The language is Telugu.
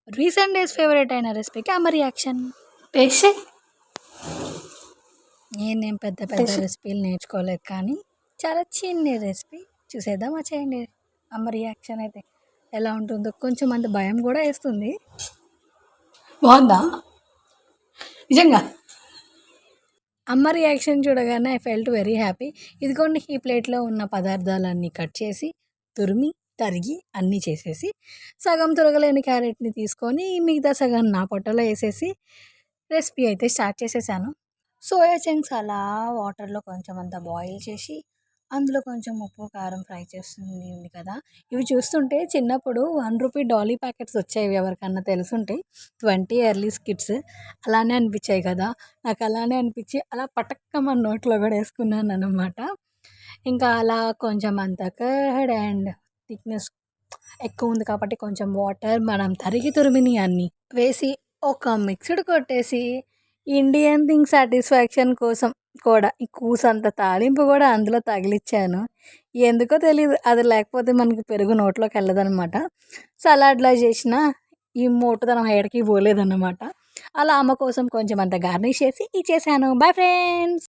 రీసెంట్ డేస్ ఫేవరెట్ అయిన రెసిపీకి అమ్మ రియాక్షన్. టేస్ట్ చెయ్. నేనేం పెద్ద పెద్ద రెసిపీలు నేర్చుకోలేదు కానీ చాలా చిన్న రెసిపీ చూసేద్దామా చేయండి. అమ్మ రియాక్షన్ అయితే ఎలా ఉంటుందో కొంచెం అంత భయం కూడా వేస్తుంది. బాగుందా నిజంగా? అమ్మ రియాక్షన్ చూడగానే ఐ ఫెల్ట్ వెరీ హ్యాపీ. ఇదిగోండి ఈ ప్లేట్లో ఉన్న పదార్థాలన్నీ కట్ చేసి తురిమి తరిగి అన్నీ చేసేసి సగం తురగలేని క్యారెట్ని తీసుకొని మిగతా సగం నా పొట్టలో వేసేసి రెసిపీ అయితే స్టార్ట్ చేసేసాను. సోయా చంక్స్ అలా వాటర్లో కొంచెం అంతా బాయిల్ చేసి అందులో కొంచెం ఉప్పు కారం ఫ్రై చేస్తుంది ఉంది కదా. ఇవి చూస్తుంటే చిన్నప్పుడు 1 రూపీ డాలీ ప్యాకెట్స్ వచ్చేవి, ఎవరికన్నా తెలుసుంటే 20 ఎర్లీ స్కిట్స్ అలానే అనిపించాయి కదా. నాకు అలానే అనిపించి అలా పటక్కమని నోట్లో కూడా వేసుకున్నాను అనమాట. ఇంకా అలా కొంచెం అంత కర్డ్ అండ్ థిక్నెస్ ఎక్కువ ఉంది కాబట్టి కొంచెం వాటర్ మనం తరిగి తురిమిని అన్నీ వేసి ఒక మిక్స్డ్ కొట్టేసి ఇండియన్ థింగ్ సాటిస్ఫాక్షన్ కోసం కూడా ఈ కూసంత తాలింపు కూడా అందులో తగిలిచ్చాను. ఎందుకో తెలియదు, అది లేకపోతే మనకి పెరుగు నోట్లోకి వెళ్ళదనమాట. సలాడ్లా చేసిన ఈ మోటుతనం హెడకి పోలేదన్నమాట. అలా అమ్మ కోసం కొంచెం అంత గార్నిష్ చేసి ఇచ్చేసాను. Bye friends.